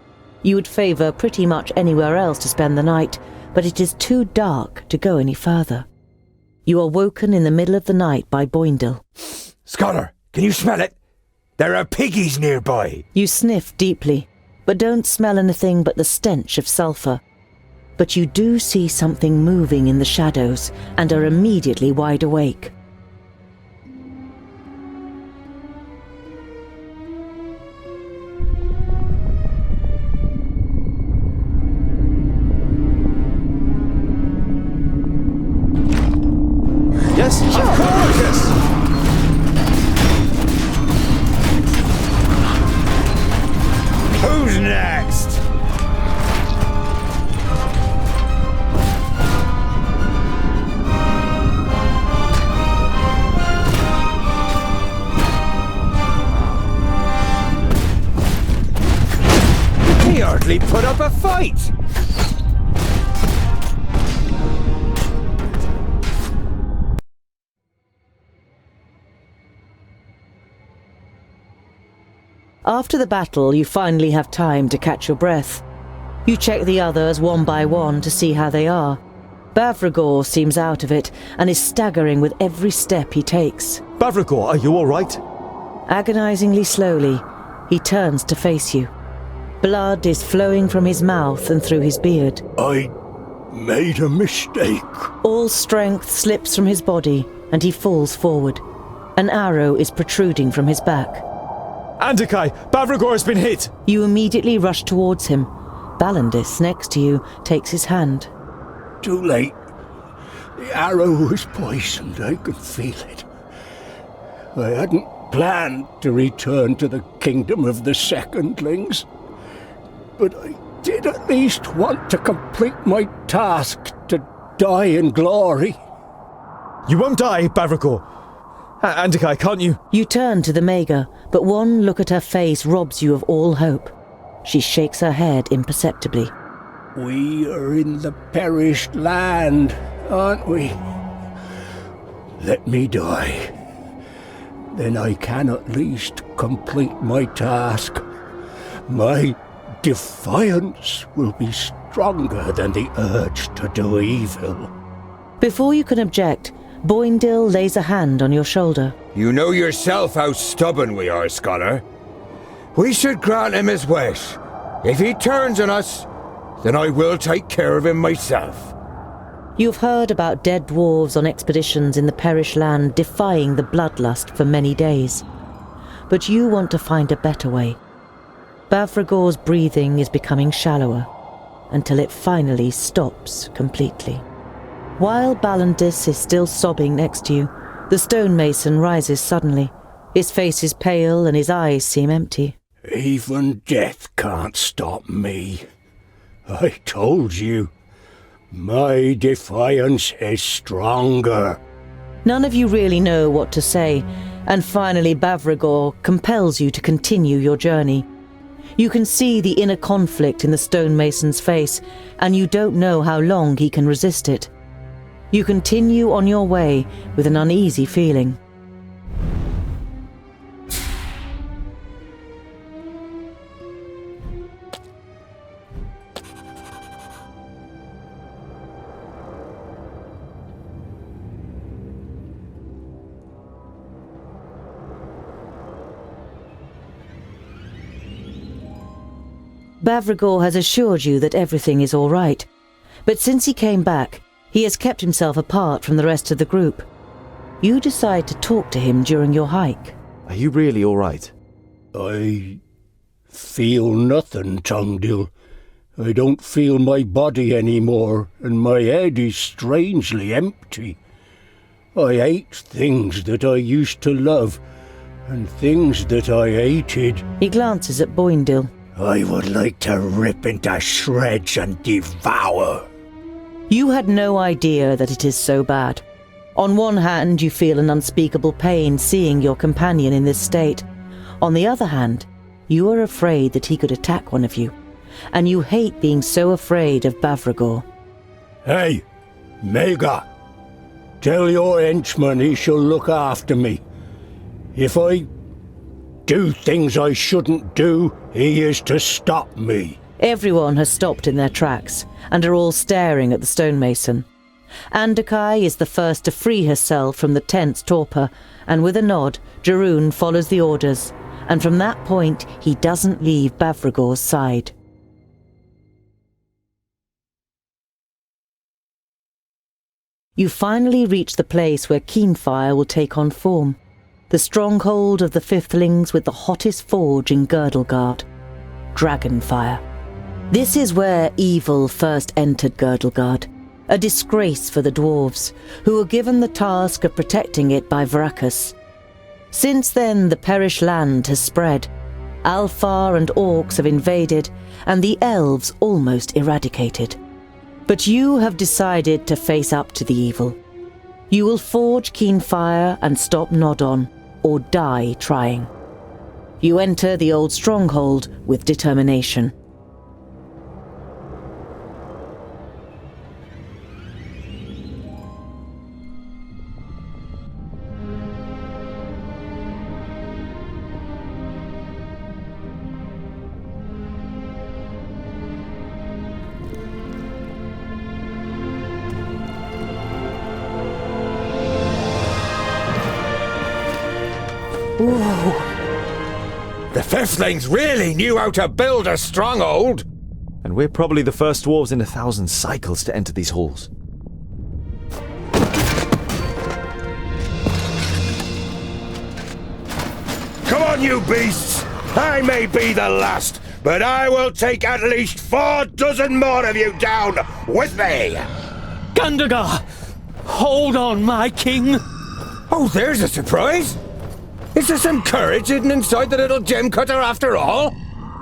You would favour pretty much anywhere else to spend the night, but it is too dark to go any further. You are woken in the middle of the night by Boindle. Scholar, can you smell it? There are piggies nearby. You sniff deeply, but don't smell anything but the stench of sulphur. But you do see something moving in the shadows and are immediately wide awake. Yes, of course! Who's next? He hardly put up a fight. After the battle, you finally have time to catch your breath. You check the others one by one to see how they are. Bavragor seems out of it and is staggering with every step he takes. Bavragor, are you all right? Agonizingly slowly, he turns to face you. Blood is flowing from his mouth and through his beard. I made a mistake. All strength slips from his body and he falls forward. An arrow is protruding from his back. Andakai, Bavragor has been hit! You immediately rush towards him. Balandis, next to you, takes his hand. Too late. The arrow was poisoned. I could feel it. I hadn't planned to return to the kingdom of the Secondlings, but I did at least want to complete my task to die in glory. You won't die, Bavragor. Andakai, can't you? You turn to the Maga, but one look at her face robs you of all hope. She shakes her head imperceptibly. We are in the perished land, aren't we? Let me die. Then I can at least complete my task. My defiance will be stronger than the urge to do evil. Before you can object, Boindil lays a hand on your shoulder. You know yourself how stubborn we are, Scholar. We should grant him his wish. If he turns on us, then I will take care of him myself. You've heard about dead dwarves on expeditions in the Perish Land defying the bloodlust for many days. But you want to find a better way. Bavragor's breathing is becoming shallower, until it finally stops completely. While Balandis is still sobbing next to you, the stonemason rises suddenly. His face is pale and his eyes seem empty. Even death can't stop me. I told you, my defiance is stronger. None of you really know what to say, and finally Bavragor compels you to continue your journey. You can see the inner conflict in the stonemason's face, and you don't know how long he can resist it. You continue on your way with an uneasy feeling. Bavragor has assured you that everything is all right, but since he came back, he has kept himself apart from the rest of the group. You decide to talk to him during your hike. Are you really all right? I feel nothing, Tungdil. I don't feel my body anymore, and my head is strangely empty. I ate things that I used to love, and things that I hated. He glances at Boindil. I would like to rip into shreds and devour. You had no idea that it is so bad. On one hand, you feel an unspeakable pain seeing your companion in this state. On the other hand, you are afraid that he could attack one of you, and you hate being so afraid of Bavragor. Hey, Maga, tell your henchman he shall look after me. If I do things I shouldn't do, he is to stop me. Everyone has stopped in their tracks and are all staring at the stonemason. Andakai is the first to free herself from the tense torpor, and with a nod, Jeroen follows the orders, and from that point he doesn't leave Bavragor's side. You finally reach the place where Keenfire will take on form, the stronghold of the Fifthlings with the hottest forge in Girdlegard, Dragonfire. This is where evil first entered Girdlegard, a disgrace for the dwarves, who were given the task of protecting it by Vrachus. Since then, the perished land has spread. Alfar and orcs have invaded, and the elves almost eradicated. But you have decided to face up to the evil. You will forge Keenfire and stop Nodon, or die trying. You enter the old stronghold with determination. The Fiflings really knew how to build a stronghold! And we're probably the first dwarves in 1,000 cycles to enter these halls. Come on, you beasts! I may be the last, but I will take at least 4 dozen more of you down with me! Gundagar! Hold on, my king! Oh, there's a surprise! Is there some courage hidden inside the little gem cutter after all?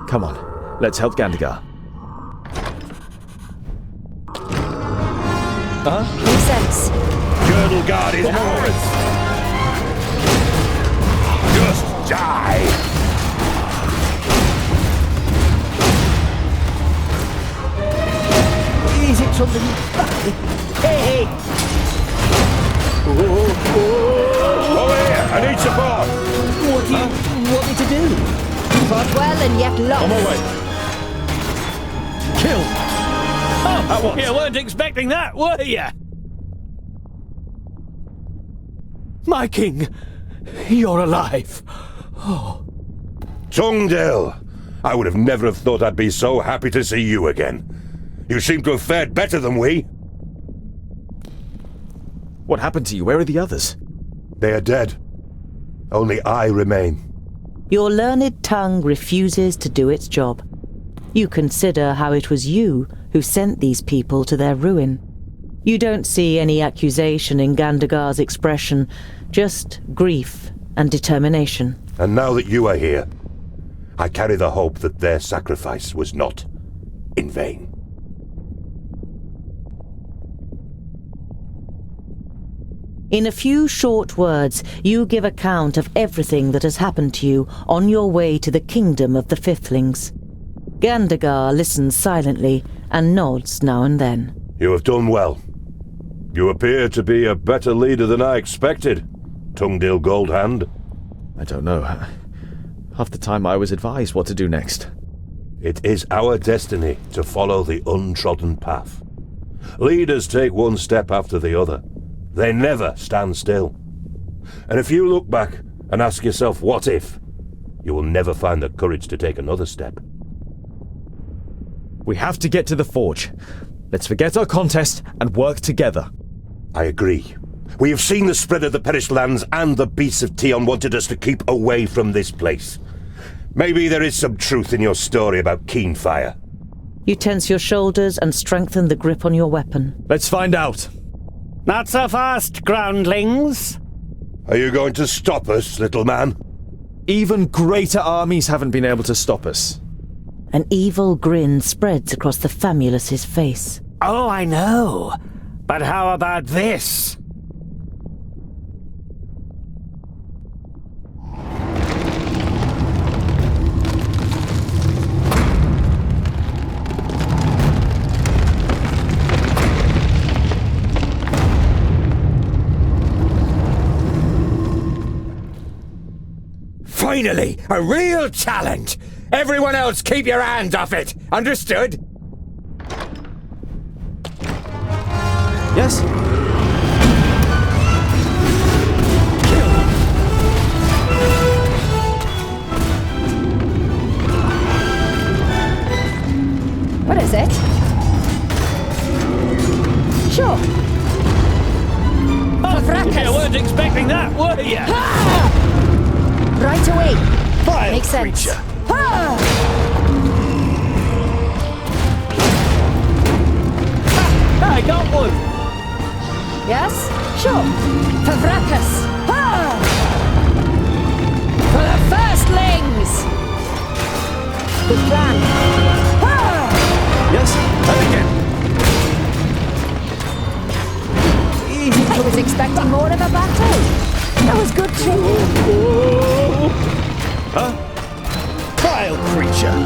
Come on, let's help Gandagar. Makes sense. Girdle Guard is ours! Just die! Is it something bad? Hey! Over here! I need support! What do you want me to do? Fought well and yet lost. On my way! Kill! Oh, you weren't expecting that, were you? My king, you're alive. Oh. Tungdil! I would have never have thought I'd be so happy to see you again. You seem to have fared better than we. What happened to you? Where are the others? They are dead. Only I remain. Your learned tongue refuses to do its job. You consider how it was you who sent these people to their ruin. You don't see any accusation in Gandagar's expression, just grief and determination. And now that you are here, I carry the hope that their sacrifice was not in vain. In a few short words, you give account of everything that has happened to you on your way to the kingdom of the Fiflings. Gandagar listens silently and nods now and then. You have done well. You appear to be a better leader than I expected, Tungdil Goldhand. I don't know. Half the time I was advised what to do next. It is our destiny to follow the untrodden path. Leaders take one step after the other. They never stand still. And if you look back and ask yourself, what if, you will never find the courage to take another step. We have to get to the forge. Let's forget our contest and work together. I agree. We have seen the spread of the perished lands, and the beasts of Tion wanted us to keep away from this place. Maybe there is some truth in your story about Keenfire. You tense your shoulders and strengthen the grip on your weapon. Let's find out. Not so fast, groundlings. Are you going to stop us, little man? Even greater armies haven't been able to stop us. An evil grin spreads across the Famulous's face. Oh, I know. But how about this? Finally, a real challenge! Everyone else keep your hands off it! Understood? Yes? What is it? Sure. Oh, you weren't expecting that, were you? Right away. Vile Makes sense. creature. I got one! Yes? Sure. For Vracus! Ha! For the firstlings! Good plan. Ha! Yes, and again. I was expecting more of a battle. That was good training. Huh? Vile creature!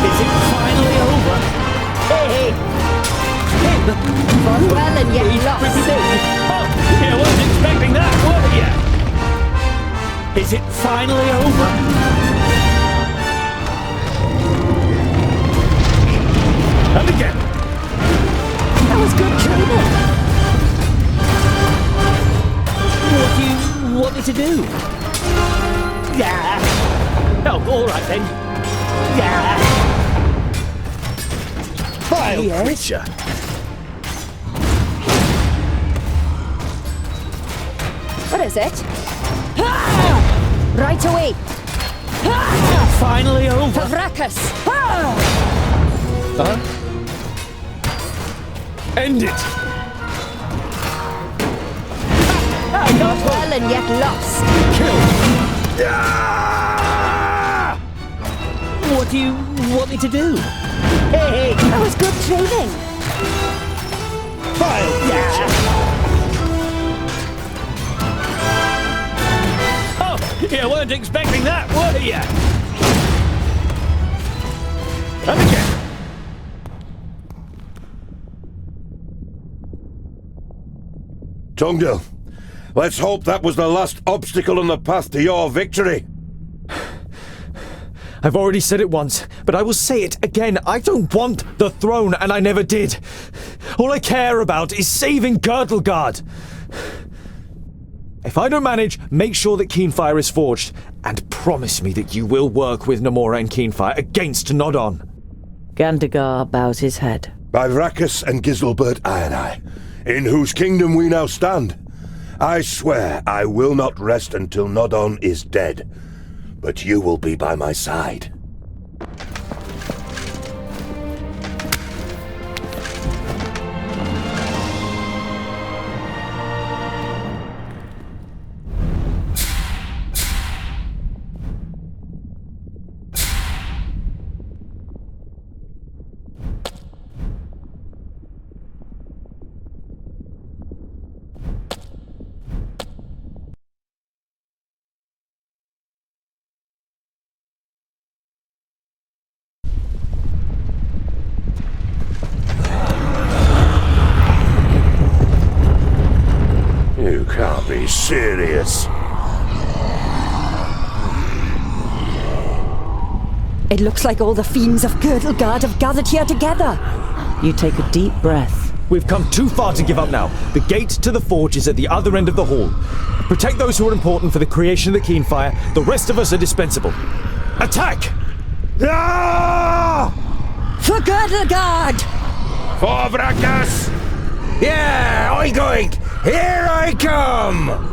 Is it finally over? Hey! Fought well and yet lost. Oh, you wasn't expecting that, were you? Is it finally over? And again. That was good training. What do you want me to do? Yeah. Oh, all right then. Yeah. Vile creature! What is it? Ha! Right away. Ha! Finally over. For Vracus. Huh? End it! Not well and yet lost. Kill! What do you want me to do? Hey, that was good training. Vile creature! Oh, you weren't expecting that, were you? And again. Tungdil, let's hope that was the last obstacle on the path to your victory. I've already said it once, but I will say it again. I don't want the throne, and I never did. All I care about is saving Girdlegard. If I don't manage, make sure that Keenfire is forged, and promise me that you will work with Namora and Keenfire against Nodon. Gandagar bows his head. By Vracus and Giselbert Ironeye, in whose kingdom we now stand, I swear I will not rest until Nodon is dead, but you will be by my side. You can't be serious. It looks like all the fiends of Girdlegard have gathered here together. You take a deep breath. We've come too far to give up now. The gate to the forge is at the other end of the hall. Protect those who are important for the creation of the Keenfire. The rest of us are dispensable. Attack! Ah! For Girdlegard! For Vracus! Yeah, oink oink! Here I come!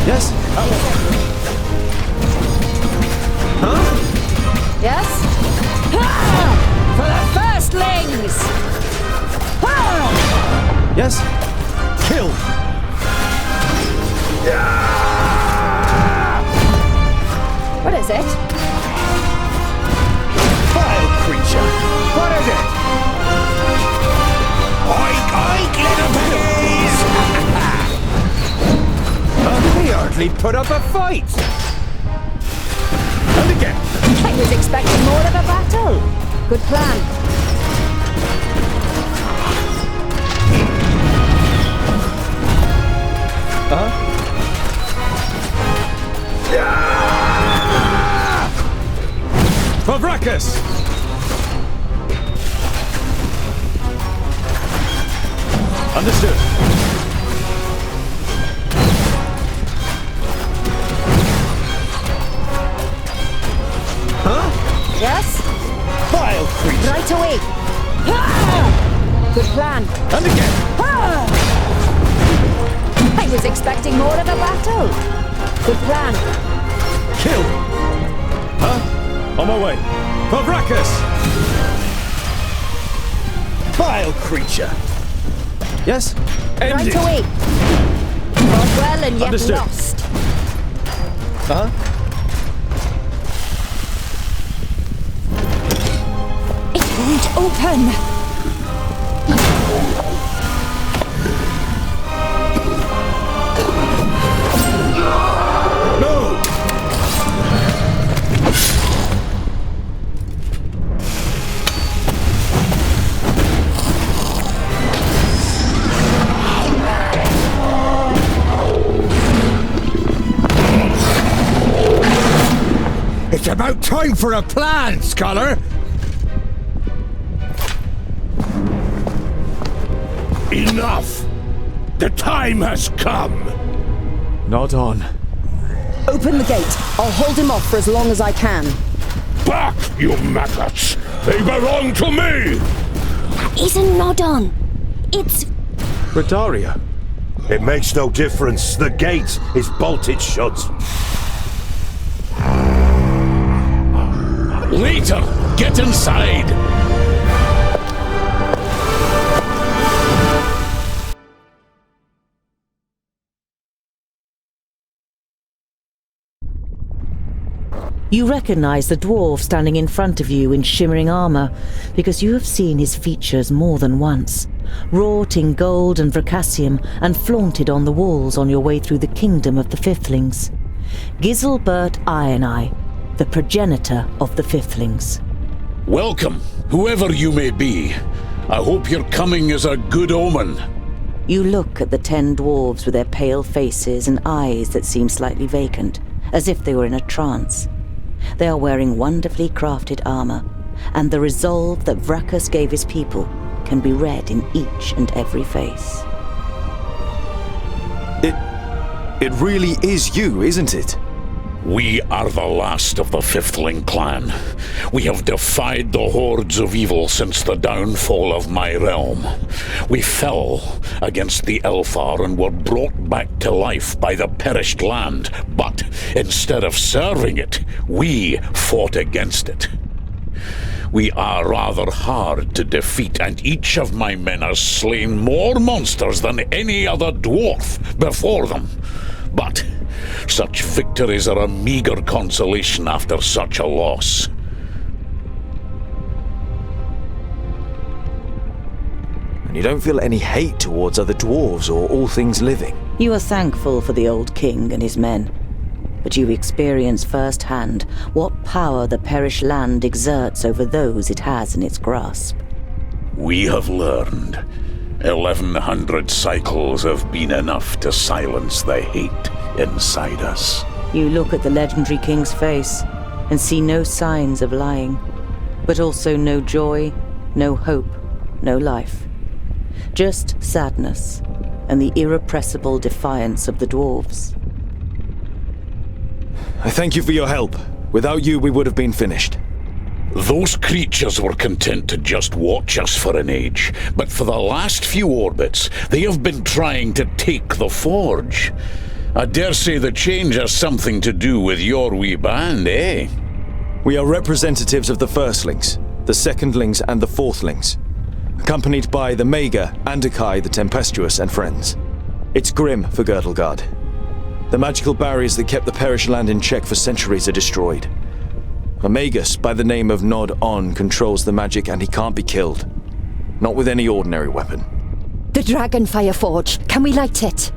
Yes? Huh? Yes? Ha! For the firstlings! Ha! Yes? Kill! What is it? Vile creature! What is it? Oink oink, little piggies! They hardly put up a fight! And again! I was expecting more of a battle. Good plan. For Vracus! Understood. Huh? Yes? Vile creature! Right away. Ah! Good plan. And again! Ah! I was expecting more of a battle. Good plan. Kill! Huh? On my way. For Vracus! Vile creature! Yes? End Right it. away. Fought well and yet Understood. lost. Huh? It won't open. No! It's about time for a plan, scholar! Enough! The time has come! Not on. Open the gate. I'll hold him off for as long as I can. Back, you maggots! They belong to me! That isn't Nodon. It's... Radaria. It makes no difference. The gate is bolted shut. Later, get inside. You recognize the dwarf standing in front of you in shimmering armor, because you have seen his features more than once, wrought in gold and vercassium and flaunted on the walls on your way through the kingdom of the Fifthlings. Giselbert Ironeye, the progenitor of the Fifthlings. Welcome, whoever you may be. I hope your coming is a good omen. You look at the 10 dwarves with their pale faces and eyes that seem slightly vacant, as if they were in a trance. They are wearing wonderfully crafted armor, and the resolve that Vracus gave his people can be read in each and every face. It really is you, isn't it? We are the last of the Fifthling clan. We have defied the hordes of evil since the downfall of my realm. We fell against the Elfar and were brought back to life by the perished land, but instead of serving it, we fought against it. We are rather hard to defeat, and each of my men has slain more monsters than any other dwarf before them. But such victories are a meager consolation after such a loss. And you don't feel any hate towards other dwarves or all things living? You are thankful for the old king and his men, but you experience firsthand what power the perished land exerts over those it has in its grasp. We have learned 1,100 cycles have been enough to silence the hate inside us. You look at the legendary king's face and see no signs of lying, but also no joy, no hope, no life. Just sadness and the irrepressible defiance of the dwarves. I thank you for your help. Without you, we would have been finished. Those creatures were content to just watch us for an age, but for the last few orbits, they have been trying to take the forge. I dare say the change has something to do with your wee band, eh? We are representatives of the Firstlings, the Secondlings and the Fourthlings, accompanied by the Maga, Andakai the Tempestuous and friends. It's grim for Girdlegard. The magical barriers that kept the perished land in check for centuries are destroyed. A Magus by the name of Nod On controls the magic, and he can't be killed. Not with any ordinary weapon. The Dragonfire Forge. Can we light it?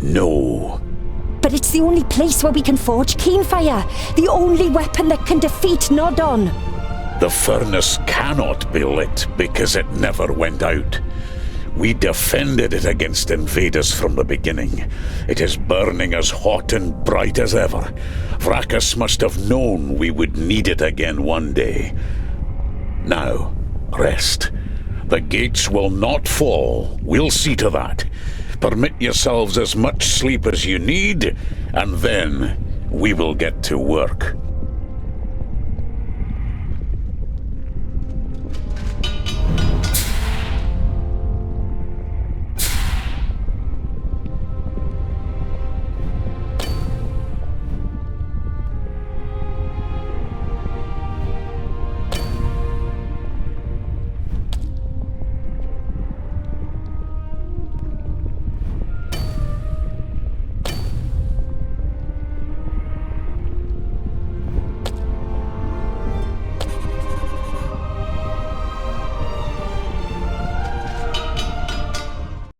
No. But it's the only place where we can forge Keenfire. The only weapon that can defeat Nodon. The furnace cannot be lit because it never went out. We defended it against invaders from the beginning. It is burning as hot and bright as ever. Vracus must have known we would need it again one day. Now, rest. The gates will not fall. We'll see to that. Permit yourselves as much sleep as you need, and then we will get to work.